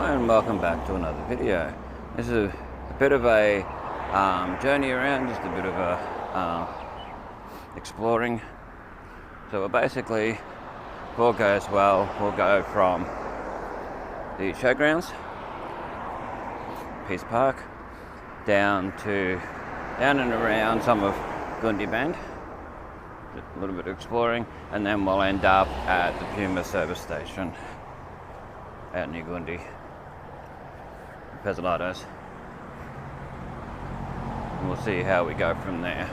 And welcome back to another video. This is a bit of a journey around, just a bit of a exploring. So basically, if all goes well, we'll go from the showgrounds, Peace Park, down and around some of Goondi Bend, a little bit of exploring, and then we'll end up at the Puma service station out near Goondi, Pezzolatos. And we'll see how we go from there.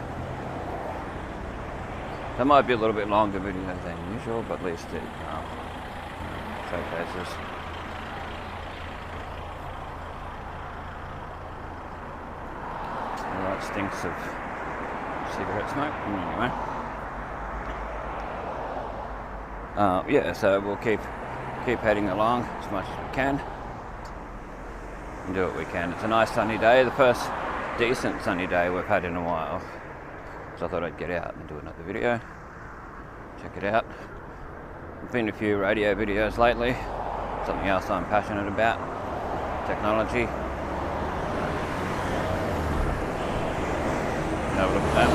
That might be a little bit longer video than usual, but at least it showcases. Alright, stinks of cigarette smoke. Anyway. Yeah, so we'll keep heading along as much as we can and do what we can. It's a nice sunny day, the first decent sunny day we've had in a while. So I thought I'd get out and do another video. Check it out. There's been a few radio videos lately. Something else I'm passionate about. Technology. Have a look at that.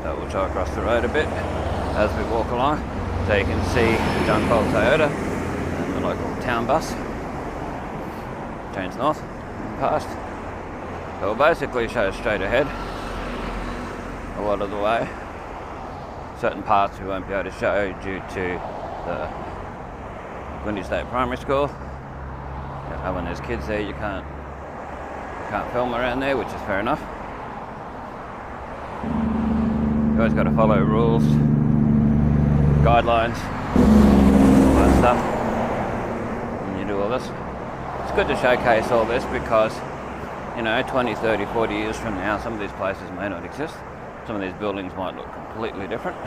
So we'll try across the road a bit as we walk along. So you can see the John Cole Toyota and the local town bus. Turns north and past. So we'll basically show straight ahead a lot of the way. Certain parts we won't be able to show due to the Goondi State Primary School. When there's kids there, you can't film around there, which is fair enough. You always got to follow rules, guidelines, all that stuff when you do all this. It's good to showcase all this because, 20, 30, 40 years from now, some of these places may not exist. Some of these buildings might look completely different.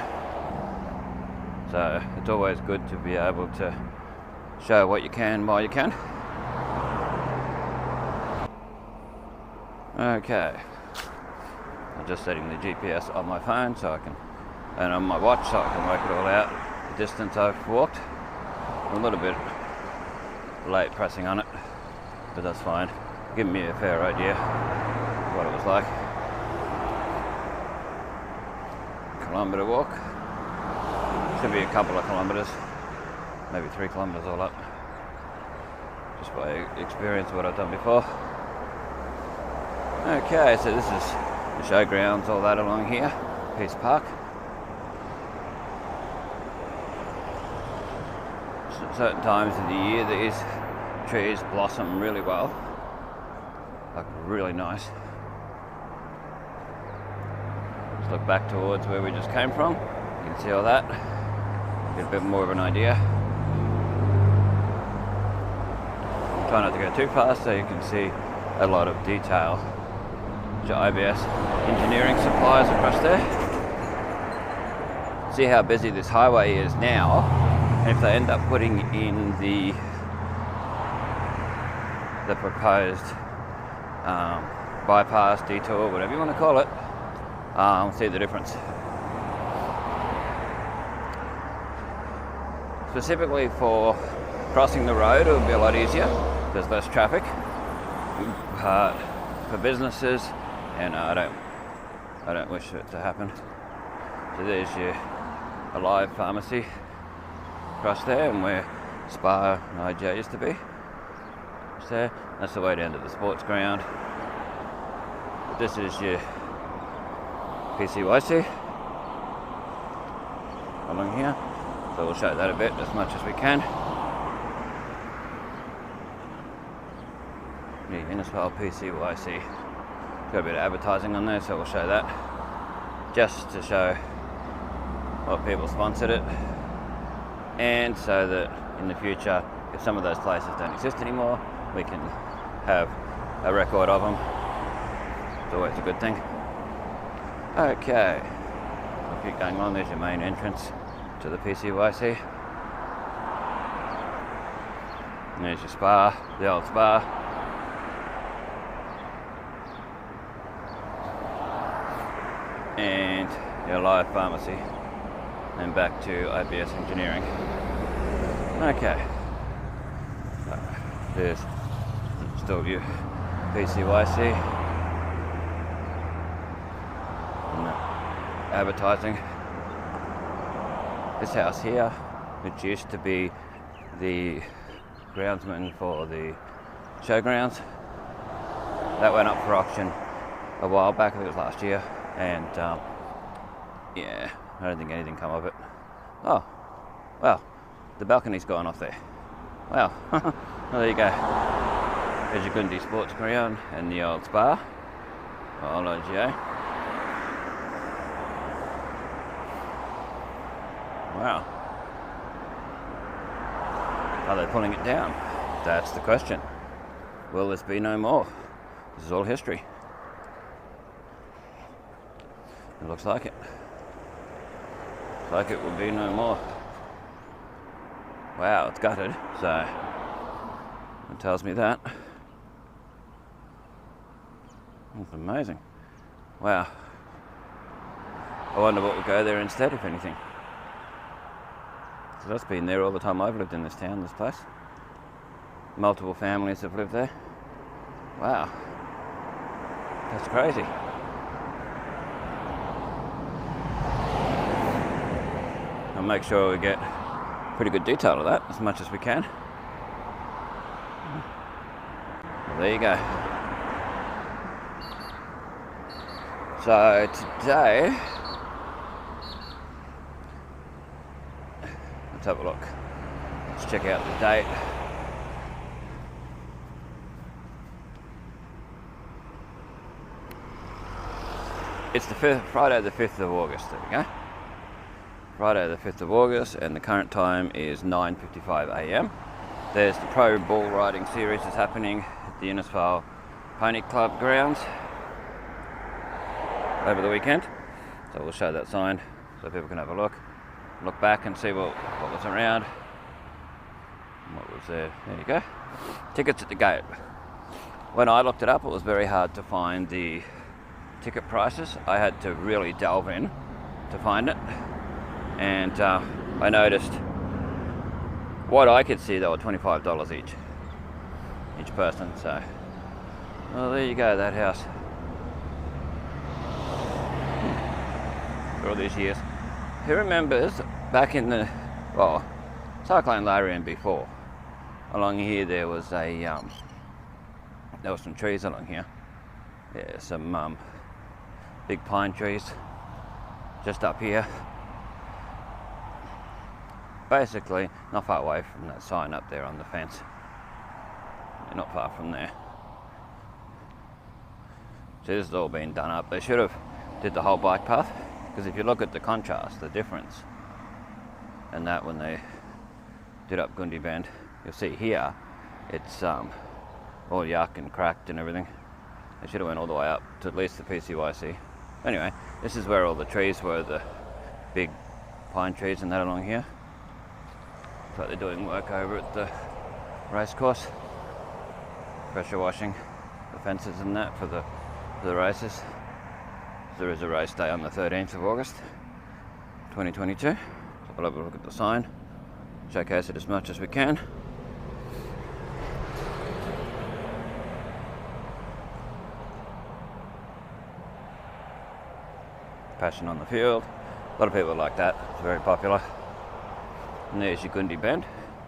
So it's always good to be able to show what you can while you can. Okay. I'm just setting the GPS on my phone and on my watch so I can work it all out. The distance I've walked. I'm a little bit late pressing on it, but that's fine. Give me a fair idea of what it was like. Kilometre walk. Should be a couple of kilometres, maybe 3 kilometres all up. Just by experience of what I've done before. Okay, so this is the showgrounds, all that along here, Peace Park. Certain times of the year these trees blossom really well, like really nice. Let's look back towards where we just came from. You can see all that, get a bit more of an idea. Try not to go too fast so you can see a lot of detail. IBS engineering supplies across there. See how busy this highway is now, and if they end up putting in the proposed bypass, detour, whatever you want to call it, see the difference. Specifically for crossing the road, it would be a lot easier. There's less traffic. For businesses, and I don't wish it to happen. So there's your Alive pharmacy across there, and where Spa and IJ used to be. It's there. That's the way down to the sports ground. But this is your PCYC along here. So we'll show that a bit as much as we can. The Innisfail PCYC. Got a bit of advertising on there, so we'll show that. Just to show what people sponsored it. And so that in the future, if some of those places don't exist anymore, we can have a record of them. It's always a good thing. Okay. We'll keep going on. There's your main entrance to the PCYC. And there's your spa, the old spa. And your Live pharmacy, and back to IBS engineering. Okay. So, there's still your PCYC. And advertising. This house here, which used to be the groundsman for the showgrounds, that went up for auction a while back. I think it was last year, and yeah, I don't think anything come of it. Oh, well, the balcony's gone off there. Wow. Well, there you go. There's your Goondi sports ground and the old spa. Old OGA. Wow. Are they pulling it down? That's the question. Will this be no more? This is all history. It looks like it. Looks like it will be no more. Wow, it's gutted, so it tells me that. That's amazing. Wow. I wonder what will go there instead, if anything. So that's been there all the time I've lived in this town, this place. Multiple families have lived there. Wow. That's crazy. I'll make sure we get pretty good detail of that, as much as we can. Well, there you go. So today, let's have a look. Let's check out the date. It's the Friday the 5th of August, there we go. Friday the 5th of August, and the current time is 9:55 a.m. There's the Pro Bull Riding Series that's happening at the Innisfail Pony Club grounds over the weekend. So we'll show that sign so people can have a look back and see what was around, what was there. There you go. Tickets at the gate. When I looked it up, it was very hard to find the ticket prices. I had to really delve in to find it. And I noticed, what I could see, they were $25 each person. So, well, there you go, that house. For all these years. Who remembers back in the, well, Cyclone Larry and before, along here there was a, there were some trees along here. Yeah, some big pine trees just up here. Basically, not far away from that sign up there on the fence. Yeah, not far from there. So this has all been done up. They should have did the whole bike path, because if you look at the contrast, the difference, and that when they did up Goondi Bend, you'll see here, it's all yuck and cracked and everything. They should have went all the way up to at least the PCYC. Anyway, this is where all the trees were, the big pine trees and that along here. Looks like they're doing work over at the race course. Pressure washing the fences and that for the races. There is a race day on the 13th of August 2022. So we'll have a look at the sign, showcase it as much as we can. Passion on the field. A lot of people like that. It's very popular. And there's your Goondi Bend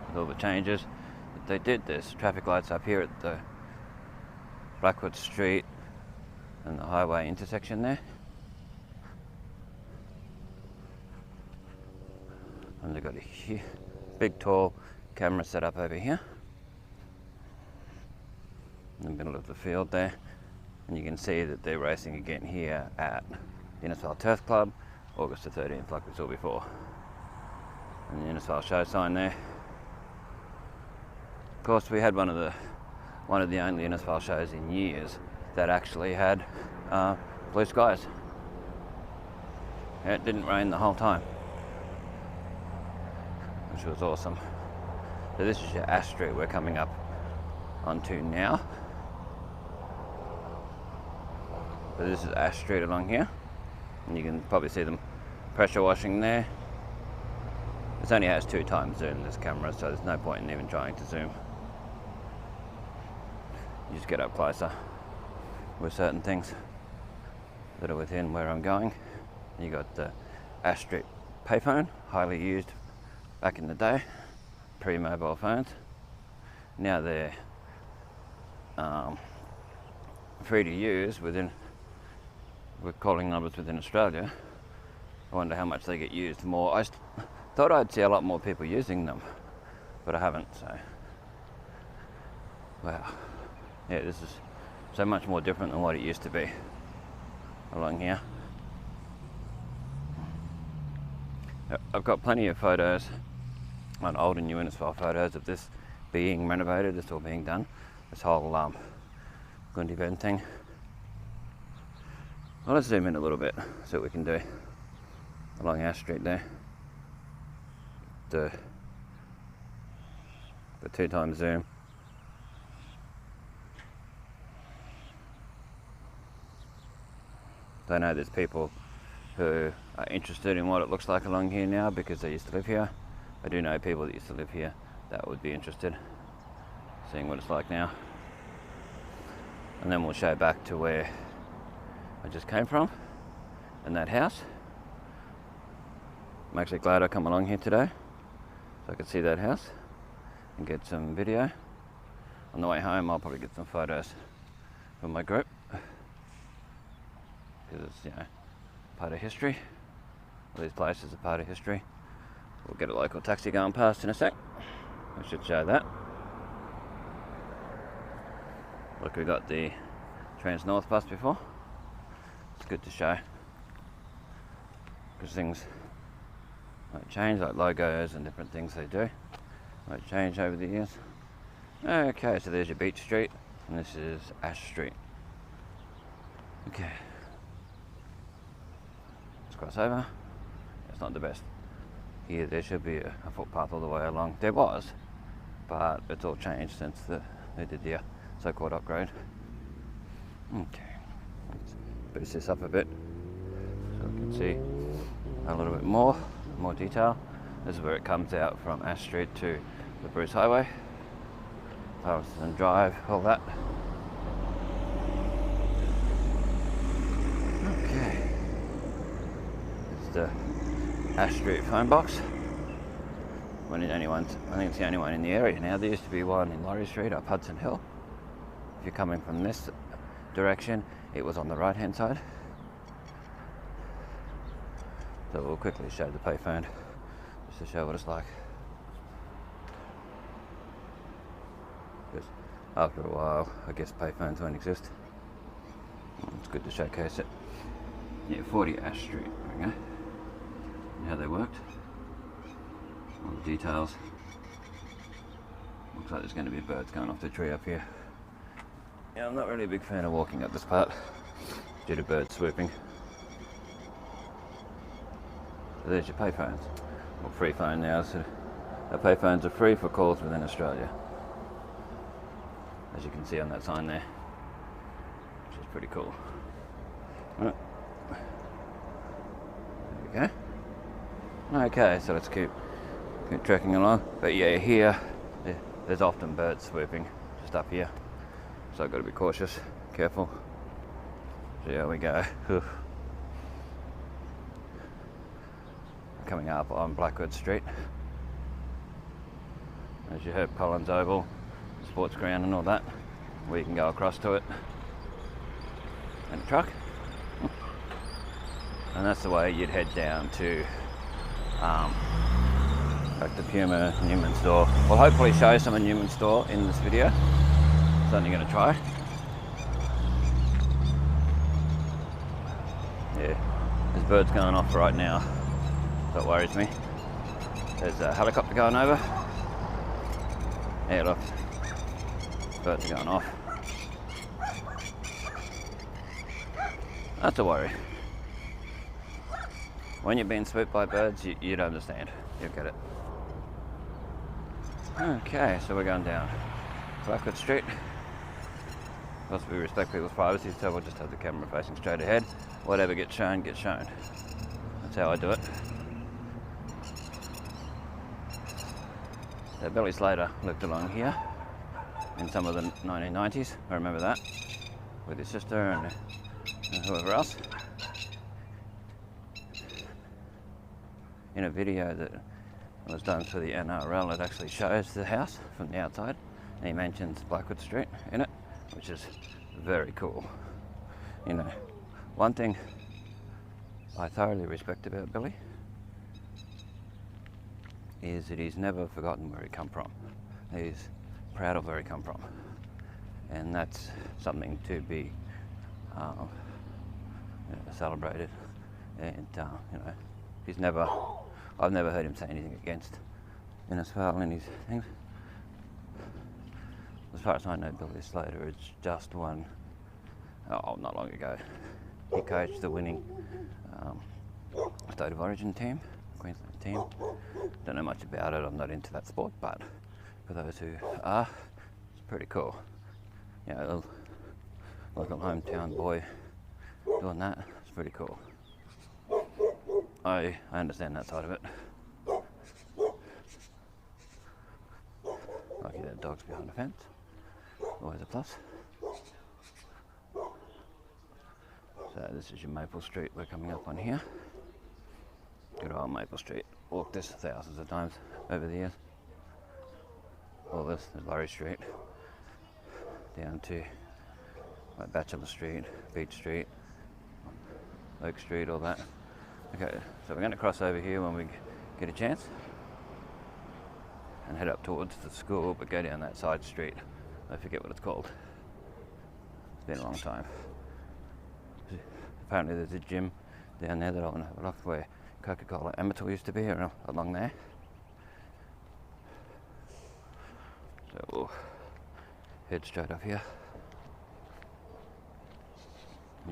with all the changes that they did. There's traffic lights up here at the Blackwood Street and the highway intersection there. And they've got a big tall camera set up over here in the middle of the field there. And you can see that they're racing again here at the Innisfail Turf Club, August the 13th, like we saw before. And the Innisfail show sign there. Of course, we had one of the only Innisfail shows in years that actually had blue skies. It didn't rain the whole time, which was awesome. So this is your Ash Street we're coming up onto now. So this is Ash Street along here, and you can probably see them pressure washing there. This only has 2 times zoom, this camera, so there's no point in even trying to zoom. You just get up closer with certain things that are within where I'm going. You got the Ash Street payphone, highly used back in the day, pre-mobile phones. Now they're free to use with calling numbers within Australia. I wonder how much they get used more. I thought I'd see a lot more people using them, but I haven't, so. Wow. Yeah, this is so much more different than what it used to be along here. I've got plenty of photos on old and new Innisfail photos of this being renovated, this all being done. This whole Goondi bend thing. Well, let's zoom in a little bit, see what we can do along Ash Street there. The 2 times zoom. I know there's people who are interested in what it looks like along here now because they used to live here. I do know people that used to live here that would be interested seeing what it's like now. And then we'll show back to where I just came from and that house. I'm actually glad I come along here today so I could see that house and get some video. On the way home I'll probably get some photos from my group because it's, you know, part of history. All these places are part of history. We'll get a local taxi going past in a sec. I should show that. Look, we got the Trans North bus before. It's good to show because things might change, like logos and different things they do might change over the years. Okay, so there's your Beach Street and this is Ash Street. Okay, let's cross over. It's not the best. Here there should be a footpath all the way along. There was, but it's all changed since they did the so-called upgrade. Okay, let's boost this up a bit so we can see a little bit more detail. This is where it comes out from Ash Street to the Bruce Highway, Harrison Drive, all that. Okay, it's the Ash Street phone box. I think it's the only one in the area now. There used to be one in Laurie Street up Hudson Hill. If you're coming from this direction, it was on the right hand side. So we'll quickly show the payphone just to show what it's like. Because after a while, I guess payphones won't exist. It's good to showcase it. Yeah, 40 Ash Street, there we go. And how they worked. All the details. Looks like there's going to be birds going off the tree up here. Yeah, I'm not really a big fan of walking up this part due to birds swooping. So there's your payphones. Well, free phone now, so the payphones are free for calls within Australia. As you can see on that sign there, which is pretty cool. Right. There we go. Okay, so let's keep trekking along. But yeah, here, there's often birds swooping just up here. So I've got to be cautious, careful. So here we go. Coming up on Blackwood Street. There's your Herb Collins Oval, sports ground and all that, where you can go across to it. And a truck. And that's the way you'd head down to back to Puma, Newman Store. We'll hopefully show some of Newman Store in this video. Certainly going to try. Yeah, there's birds going off right now. That worries me. There's a helicopter going over. Yeah, look. Birds are going off. That's a worry. When you're being swooped by birds, you'd understand. You'll get it. Okay, so we're going down Blackwood Street. Of course, we respect people's privacy, so we'll just have the camera facing straight ahead. Whatever gets shown, gets shown. That's how I do it. So Billy Slater lived along here in some of the 1990s. I remember that, with his sister and whoever else. In a video that was done for the NRL, it actually shows the house from the outside, and he mentions Blackwood Street in it, which is very cool. You know, one thing I thoroughly respect about Billy is that he's never forgotten where he come from. He's proud of where he come from, and that's something to be celebrated. And you know, I've never heard him say anything against Innisfail in his things. As far as I know, Billy Slater is just one. Not long ago, he coached the winning State of Origin team, Queensland team. Don't know much about it. I'm not into that sport, but for those who are, it's pretty cool. You know, a local hometown boy doing that. It's pretty cool. I understand that side of it. Lucky that dog's behind the fence. Always a plus. So this is your Maple Street we're coming up on here. Good old Maple Street. Walked this thousands of times over the years. All this is Laurie Street. Down to Bachelor Street, Beach Street, Oak Street, all that. Okay, so we're going to cross over here when we get a chance and head up towards the school, but go down that side street. I forget what it's called. It's been a long time. Apparently there's a gym down there that I want to have a look, where Coca-Cola Amateur used to be, or along there. So we'll head straight up here.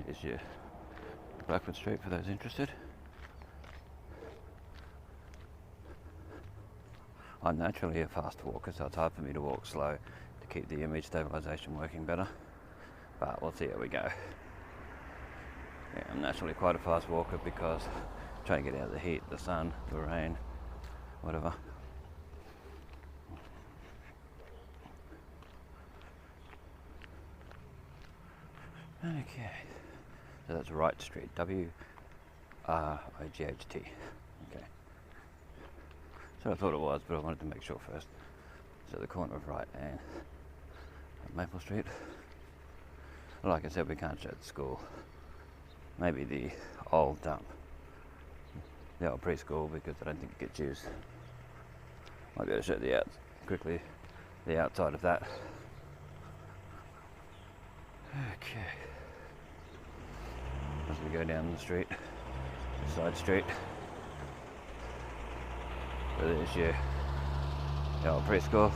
Here's your Blackwood Street for those interested. I'm naturally a fast walker, so it's hard for me to walk slow to keep the image stabilisation working better, but we'll see how we go. Yeah, I'm naturally quite a fast walker because I'm trying to get out of the heat, the sun, the rain, whatever. Okay, so that's Wright Street, W-R-I-G-H-T. Okay. So I thought it was, but I wanted to make sure first. So the corner of Wright and Maple Street. Like I said, we can't show the school. Maybe the old preschool, because I don't think it gets used. Might be able to show the outside of that. Okay. As we go down the street, the side street. So there's your old preschool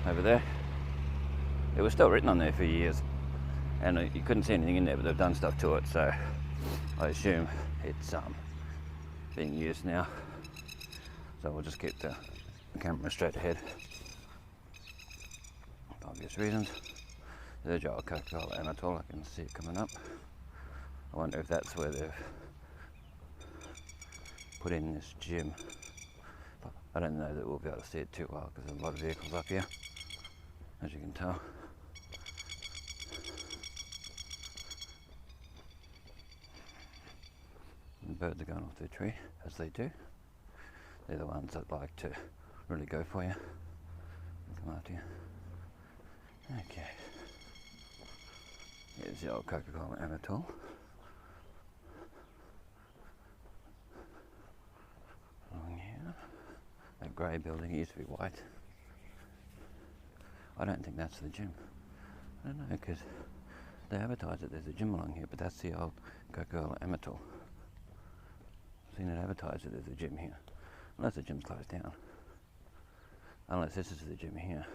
over there. It was still written on there for years, and you couldn't see anything in there, but they've done stuff to it, so I assume it's being used now. So we'll just keep the camera straight ahead for obvious reasons. There's your old Coca-Cola Amateur, I can see it coming up. I wonder if that's where they've put in this gym. I don't know that we'll be able to see it too well because there's a lot of vehicles up here, as you can tell. The birds are going off their tree, as they do. They're the ones that like to really go for you and come after you. Okay. Here's the old Coca-Cola Amateur. Along here. That grey building used to be white. I don't think that's the gym. I don't know, because they advertise that there's a gym along here, but that's the old Coca-Cola Amateur. I've seen it advertised that there's a gym here. Unless the gym's closed down. Unless this is the gym here.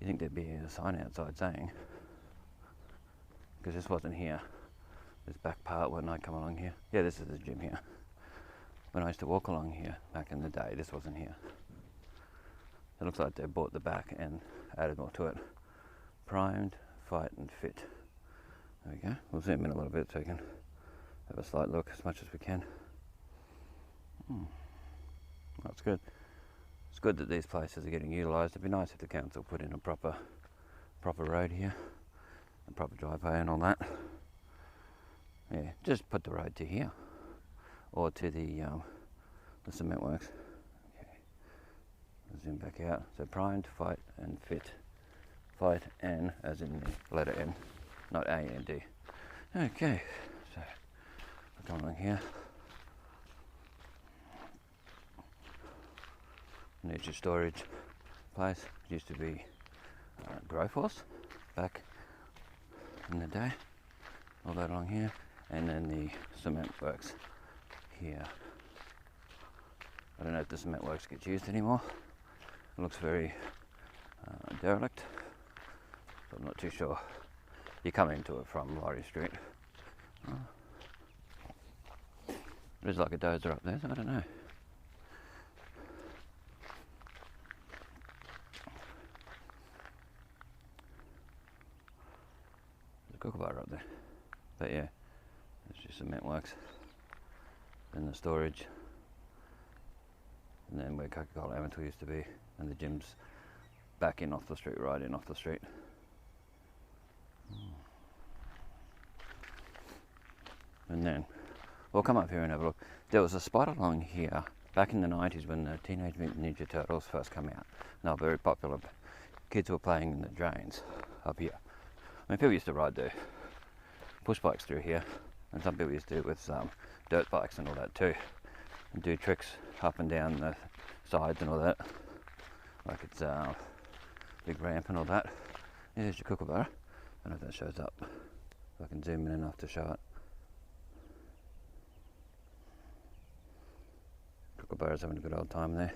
You think there'd be a sign outside saying, because this wasn't here. This back part when I come along here. Yeah, this is the gym here. When I used to walk along here back in the day, this wasn't here. It looks like they bought the back and added more to it. Primed, fight and fit. There we go. We'll zoom in a little bit so we can have a slight look as much as we can. That's good. It's good that these places are getting utilised. It'd be nice if the council put in a proper road here, a proper driveway and all that. Yeah, just put the road to here, or to the cement works. Okay, zoom back out. So primed, fight and fit. Fight N as in the letter N, not A and D. Okay, so I'll come along here. There's your storage place. It used to be growth horse back in the day. All that along here, and then the cement works here. I don't know if the cement works gets used anymore. It looks very derelict, but I'm not too sure. You come into it from Laurie Street. There's like a dozer up there, so I don't know. There's a kookaburra up there. But yeah, it's just cement works. Then the storage. And then where Coca-Cola Amateur used to be. And the gym's back in off the street, right in off the street. And then we'll come up here and have a look. There was a spot along here back in the 90s when the Teenage Mutant Ninja Turtles first came out. They were very popular. Kids were playing in the drains up here. I mean, people used to ride the push bikes through here, and some people used to do it with dirt bikes and all that too, and do tricks up and down the sides and all that, like it's a big ramp and all that. There's your kookaburra. I don't know if that shows up. If I can zoom in enough to show it. Kookaburra's having a good old time there.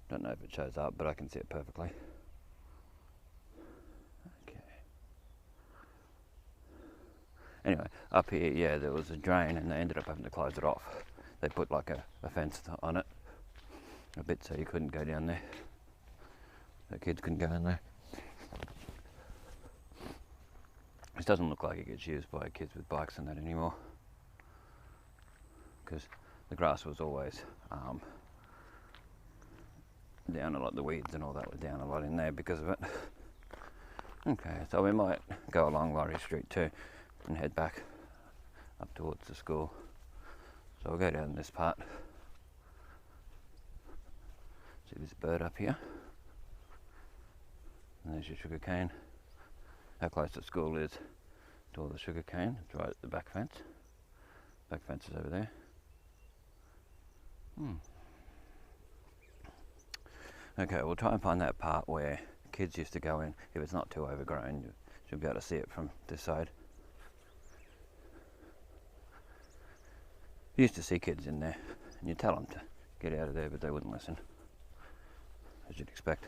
Don't know if it shows up, but I can see it perfectly. Okay. Anyway, up here, yeah, there was a drain and they ended up having to close it off. They put like a fence on it, a bit so you couldn't go down there. The kids couldn't go in there. This doesn't look like it gets used by kids with bikes and that anymore, because the grass was always down a lot. The weeds and all that were down a lot in there because of it. Okay, so we might go along Laurie Street too and head back up towards the school. So we'll go down this part. See this bird up here, and there's your sugar cane. How close the school is to all the sugar cane. It's right at the back fence. Back fence is over there. Okay, we'll try and find that part where kids used to go in. If it's not too overgrown, you should be able to see it from this side. You used to see kids in there, and you tell them to get out of there, but they wouldn't listen, as you'd expect.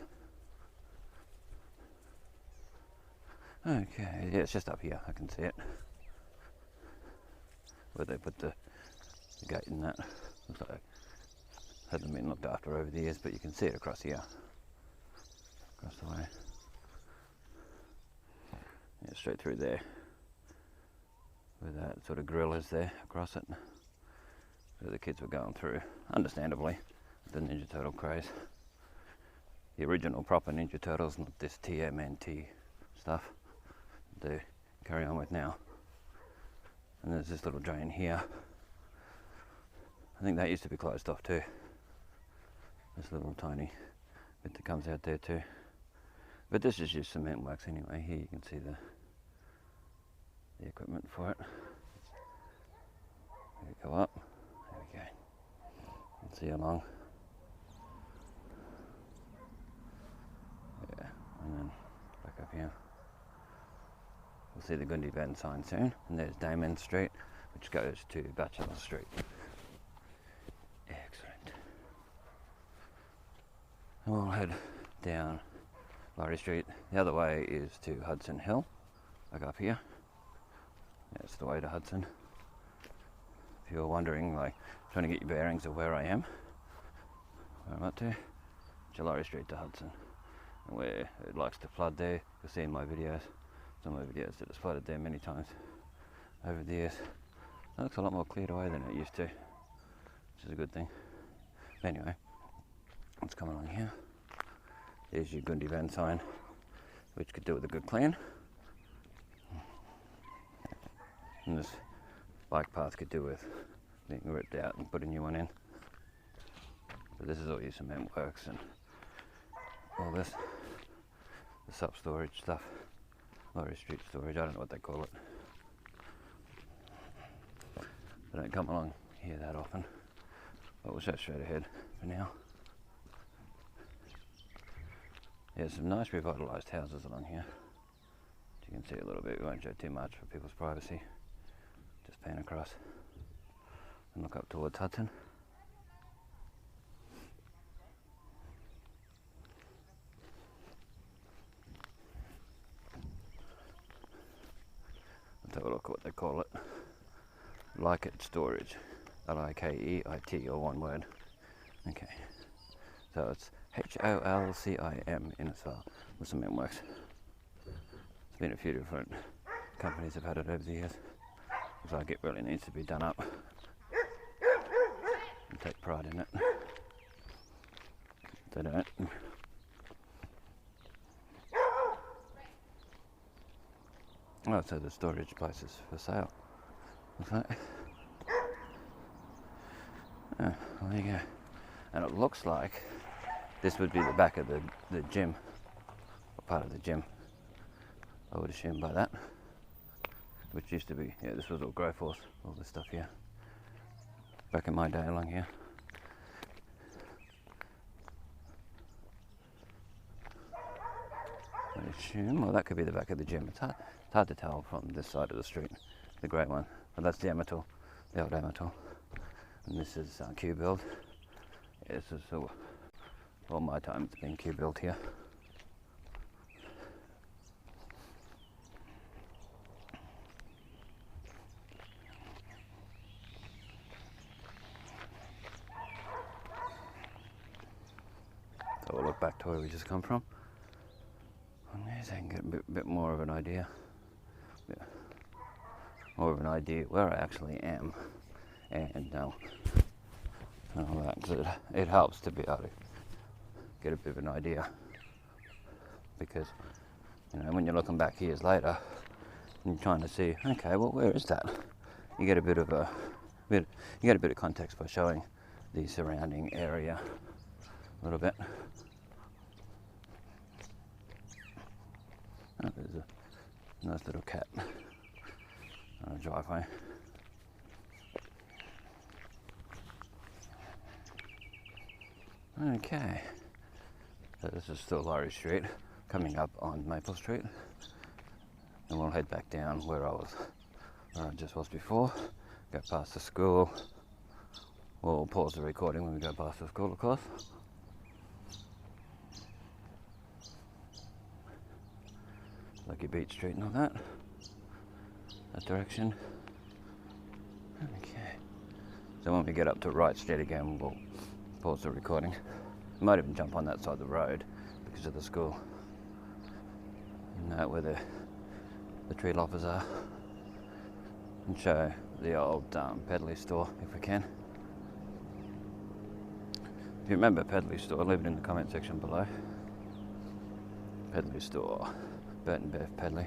Okay, yeah, it's just up here, I can see it. Where they put the gate in that. Looks like it hasn't been looked after over the years, but you can see it across here. Across the way. Yeah, straight through there. Where that sort of grill is there, across it. Where the kids were going through, understandably, the Ninja Turtle craze. The original proper Ninja Turtles, not this TMNT stuff they carry on with now. And there's this little drain here. I think that used to be closed off too. This little tiny bit that comes out there too. But this is just cement works anyway. Here you can see the equipment for it. There we go up. There we go. You can see how long. Yeah, and then back up here. We'll see the Goondi van sign soon. And there's Damon Street, which goes to Bachelor Street. Excellent. And we'll head down Laurie Street. The other way is to Hudson Hill, like up here. That's the way to Hudson. If you're wondering, like, trying to get your bearings of where I am, where I'm up to, it's Laurie Street to Hudson. And where it likes to flood there, you'll see in my videos, some of my videos that it's flooded there many times over the years. It looks a lot more cleared away than it used to, which is a good thing. Anyway, What's coming on here? There's your Goondi van sign, which could do with a good clean. And this bike path could do with being ripped out and put a new one in. But this is all your cement works and all this. The sub storage stuff. Lorry street storage, I don't know what they call it. They don't come along here that often. But we'll show straight ahead for now. There's some nice revitalised houses along here. You can see a little bit, we won't show too much for people's privacy. Just pan across and look up towards Hudson. Let's have a look at what they call it. Like it storage. L-I-K-E-I-T, or one word. Okay. So it's H-O-L-C-I-M, Innisfail, with cement works. There's been a few different companies have had it over the years. Looks like it really needs to be done up. And take pride in it. They don't. Oh, so the storage place is for sale. Looks like. Oh, well, there you go. And it looks like this would be the back of the gym, or part of the gym, I would assume by that. Which used to be, yeah, this was all Growth Force, all this stuff here. Back in my day along here. I assume, well, that could be the back of the gym. It's hard to tell from this side of the street, the grey one. But that's the Amateur, the old Amateur. And this is Q build. Yeah, this is all my time it's been Q built here. So we'll look back to where we just come from. And there, so I can get a bit more of an idea. More of an idea where I actually am. And now, because it helps to be able to get a bit of an idea. Because, you know, when you're looking back years later, and you're trying to see, okay, well, where is that? You get a bit of context by showing the surrounding area a little bit. Oh, there's a nice little cat on a driveway. Okay, so this is still Lorry Street, coming up on Maple Street, and we'll head back down where I just was before, go past the school. We'll pause the recording when we go past the school, of course. Lucky Beach Street and all that direction. Okay, so when we get up to Wright Street again, we'll pause the recording. I might even jump on that side of the road because of the school. And where the tree loppers are. And show the old Pedley store if we can. If you remember Pedley store, leave it in the comment section below. Pedley store, Bert and Bev Pedley.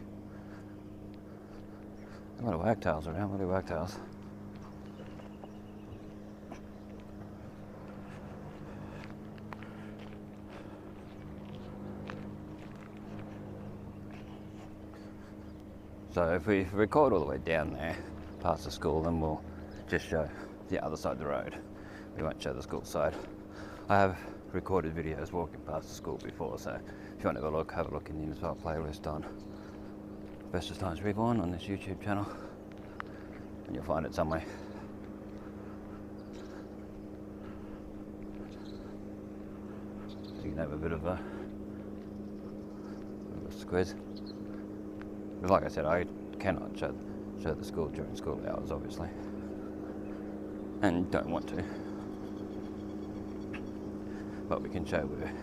A lot of wagtails around, what are wagtails? So if we record all the way down there, past the school, then we'll just show the other side of the road. We won't show the school side. I have recorded videos walking past the school before, so if you want to have a look in the Innisfail playlist on Bestestimes Reborn on this YouTube channel, and you'll find it somewhere. So you can have a bit of a squeeze. But like I said, I cannot show the school during school hours, obviously, and don't want to. But we can show where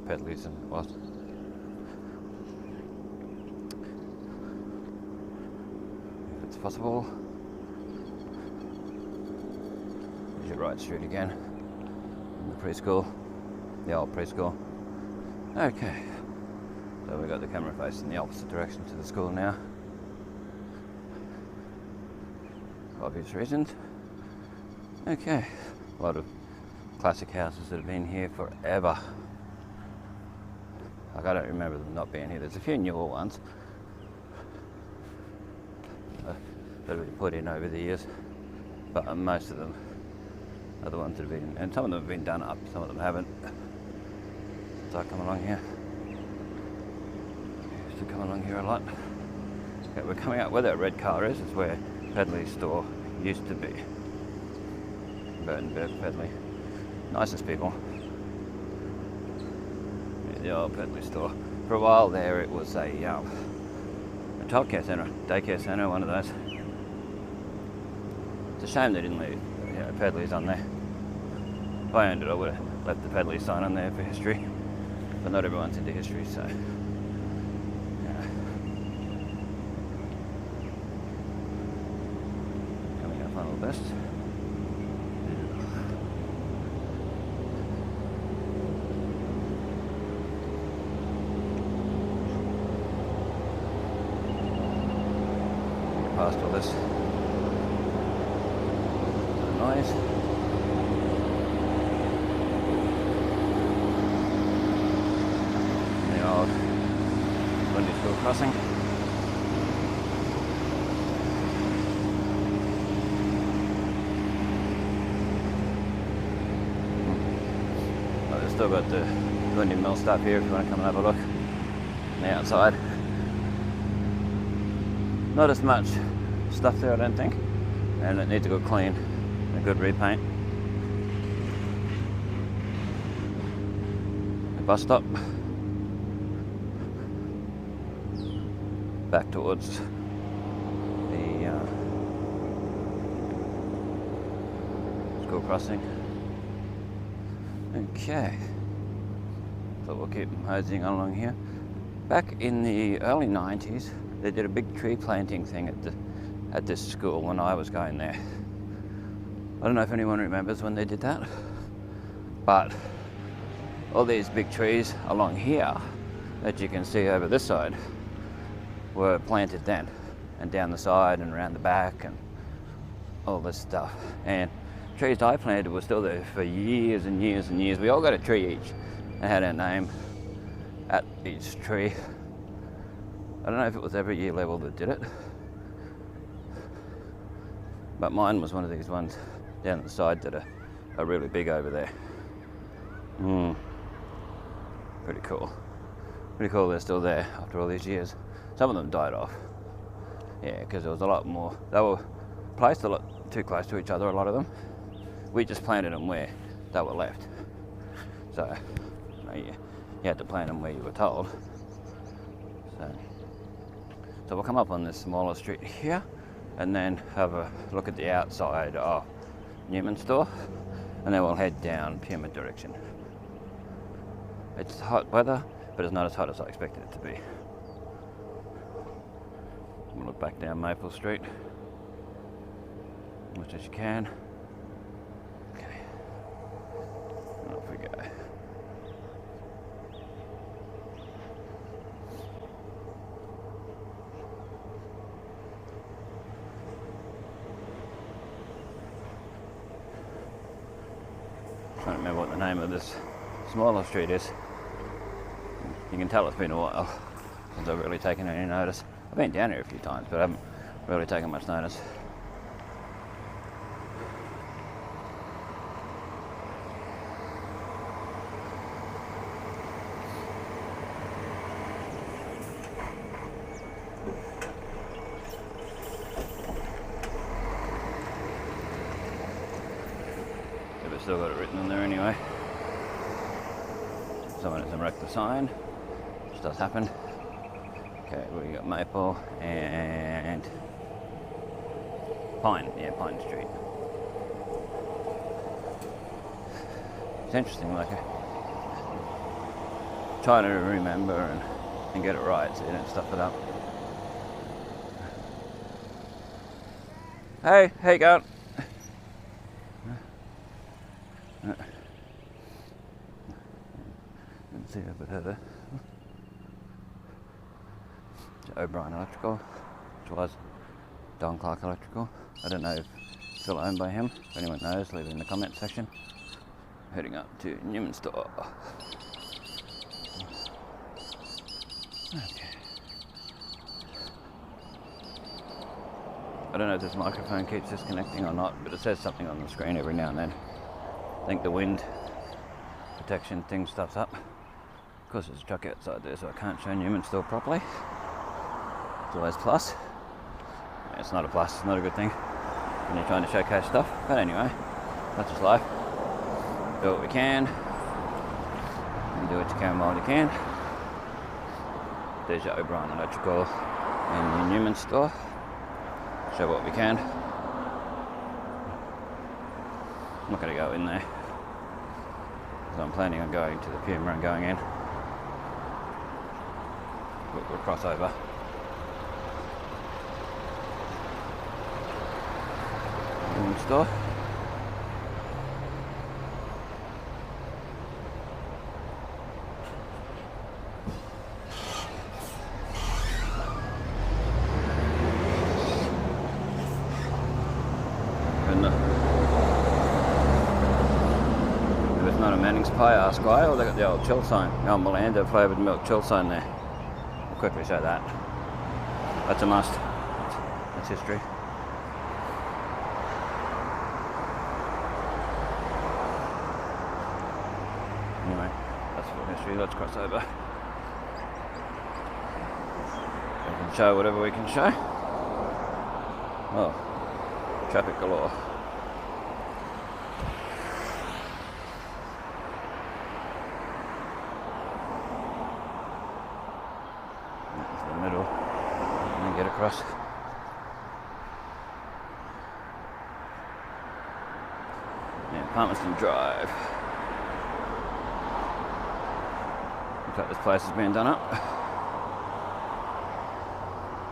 Pedleys and what. If it's possible. There's your Wright Street again, in the preschool. the old preschool. Okay, so we've got the camera facing the opposite direction to the school now. Obvious reasons. Okay, a lot of classic houses that have been here forever. Like, I don't remember them not being here. There's a few newer ones that have been put in over the years, but most of them are the ones that have been, and some of them have been done up, some of them haven't. So I come along here. I used to come along here a lot. Okay, we're coming out where that red car is where Pedley's store used to be. Burton Pedley. Nicest people. Yeah, the old Pedley store. For a while there it was a childcare centre, daycare centre, one of those. It's a shame they didn't leave Pedley's on there. If I owned it, I would have left the Pedley sign on there for history. But not everyone's into history, so yeah. Coming up on the best. Past all this noise. The old Goondi school crossing. Oh, they've still got the Goondi mill stuff here if you want to come and have a look on the outside. Not as much stuff there, I don't think, and it needs a good clean, a good repaint. The bus stop, back towards the school crossing. Okay, so we'll keep moseying along here. Back in the early 90s, they did a big tree planting thing at this school when I was going there. I don't know if anyone remembers when they did that, but all these big trees along here that you can see over this side were planted then, and down the side and around the back and all this stuff. And trees I planted were still there for years and years and years. We all got a tree each and had our name at each tree. I don't know if it was every year level that did it, but mine was one of these ones down at the side that are really big over there. Pretty cool. Pretty cool they're still there after all these years. Some of them died off. Yeah, because there was a lot more. They were placed a lot too close to each other, a lot of them. We just planted them where they were left. So, you had to plant them where you were told. So we'll come up on this smaller street here and then have a look at the outside of Newman's store, and then we'll head down Pyramid direction. It's hot weather, but it's not as hot as I expected it to be. We'll look back down Maple Street as much as you can. Okay, and off we go. I don't remember what the name of this smaller street is. You can tell it's been a while since I've really taken any notice. I've been down here a few times, but I haven't really taken much notice. Still got it written on there anyway. Someone hasn't wrecked the sign, which does happen. Okay, we got Maple and Pine, yeah, Pine Street. It's interesting, like trying to remember and get it right so you don't stuff it up. Hey, how you going? see if I've heard of it. OBrien Electrical, which was Don Clark Electrical. I don't know if it's still owned by him. If anyone knows, leave it in the comment section. Heading up to Newman Store. Okay. I don't know if this microphone keeps disconnecting or not, but it says something on the screen every now and then. I think the wind protection thing stuffs up. Of course there's a truck outside there, so I can't show Newman Store properly. It's always a plus. Yeah, it's not a plus, it's not a good thing when you're trying to showcase stuff. But anyway, that's just life. Do what we can. And do what you can while you can. There's your OBrien Electrical and your Newman Store. Show what we can. I'm not going to go in there, because I'm planning on going to the Puma and going in. We'll cross over. Newman Store. If it's not a Manning's Pie, ask why. Or they got the old chill sign, the old Milando flavoured milk chill sign there. I'll quickly show that. That's a must. That's history. Anyway, that's for history. Let's cross over. We can show whatever we can show. Oh, traffic galore. Into the middle and then get across. Yeah, Palmerston Drive. Looks like this place has been done up.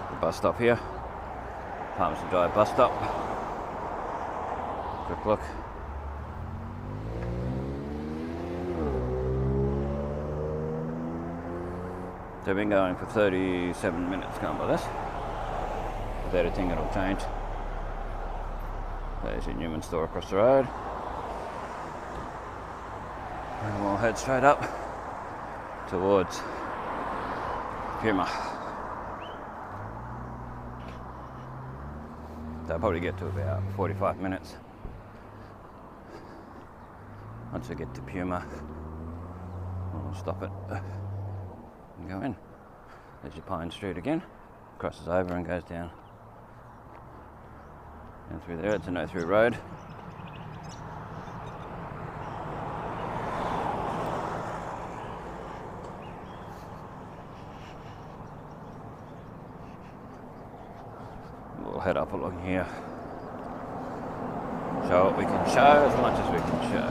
The bus stop here. Palmerston Drive bus stop. Quick look. They've been going for 37 minutes going by this. With editing it'll change. There's your Newman Store across the road. And we'll head straight up towards Puma. They'll probably get to about 45 minutes. Once we get to Puma, we'll stop it and go in. There's your Pine Street again. Crosses over and goes down. And through there, it's a no-through road. We'll head up along here. Show what we can show, as much as we can show.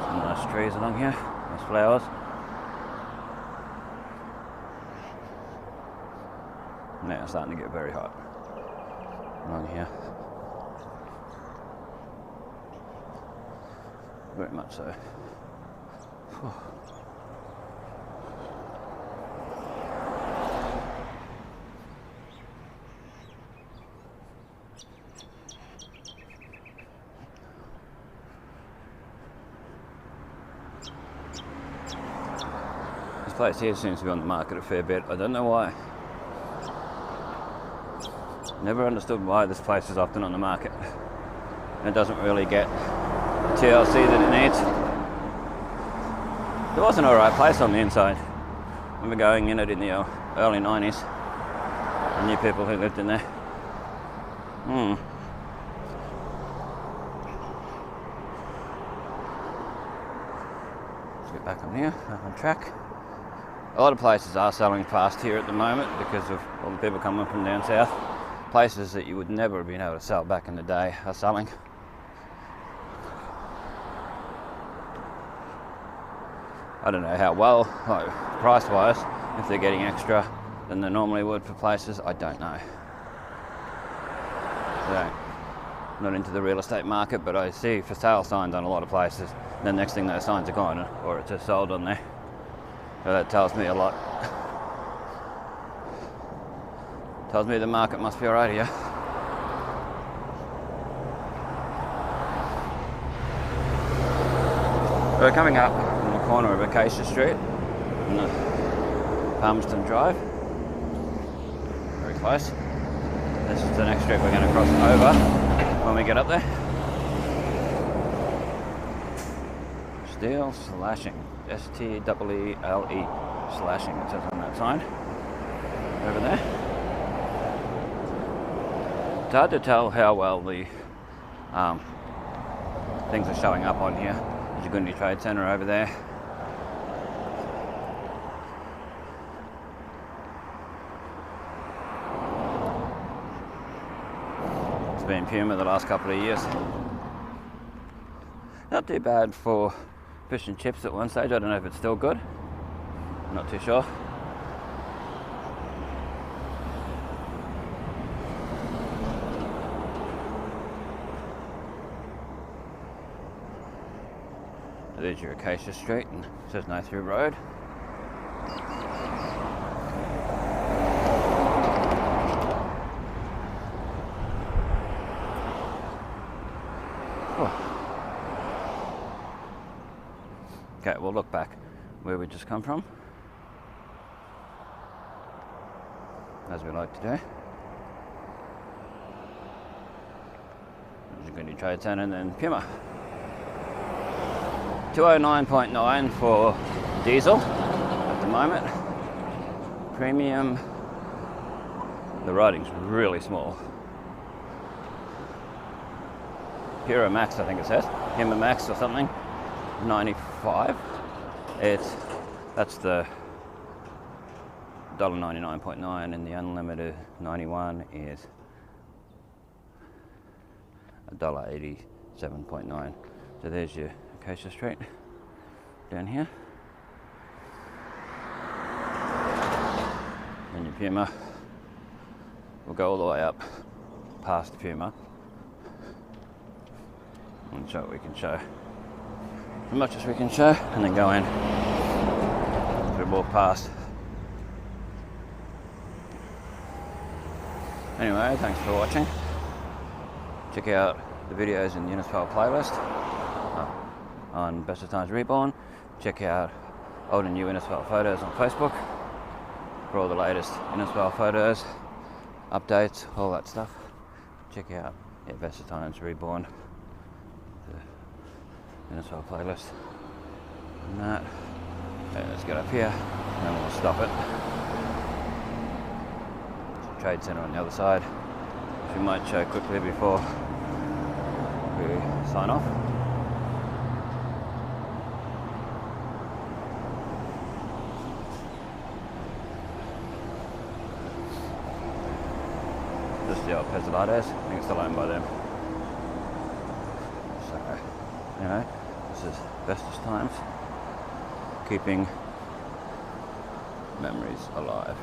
Some nice trees along here, nice flowers. Now it's starting to get very hot along here. Very much so. Whew. This place here seems to be on the market a fair bit. I don't know why. Never understood why this place is often on the market. It doesn't really get the TLC that it needs. It was an alright place on the inside. I remember going in it in the early 90s. I knew people who lived in there. Let's get back on here, back on track. A lot of places are selling fast here at the moment because of all the people coming from down south. Places that you would never have been able to sell back in the day are selling. I don't know how well, like price-wise, if they're getting extra than they normally would for places, I don't know. So, not into the real estate market, but I see for sale signs on a lot of places. The next thing those signs are gone, or it's just sold on there. So that tells me a lot. Tells me the market must be alright here. We're coming up on the corner of Acacia Street and Palmerston Drive. Very close. This is the next street we're going to cross over when we get up there. Steel slashing. S-T-E-E-L-E slashing, it says on that sign. Over there. It's hard to tell how well the things are showing up on here. There's a Goondi Trade Centre over there. It's been Puma the last couple of years. Not too bad for fish and chips at one stage. I don't know if it's still good. Not too sure. There's your Acacia Street, and it says no through road. Okay, we'll look back where we just come from, as we like to do. There's a Goondi Trade Centre and then Puma. 209.9 for diesel at the moment. Premium, the writing's really small. Pura Max, I think it says. Puma Max or something. 95. That's the $1.99.9, and the unlimited 91 is $1.87.9. So there's your Acacia Street down here. And your Puma. We'll go all the way up past Puma and show what we can show. As much as we can show, and then go in. We walk past. Anyway, thanks for watching. Check out the videos in the Innisfail playlist on Bestestimes Reborn. Check out old and new Innisfail photos on Facebook for all the latest Innisfail photos, updates, all that stuff. Check out Bestestimes Reborn, the Innisfail playlist. And that. Okay, let's get up here, and then we'll stop it. There's a trade centre on the other side, which we might show quickly before we sign off. Just the old Pezzolatos. I think it's still owned by them. So, anyway, this is Bestestimes, keeping memories alive.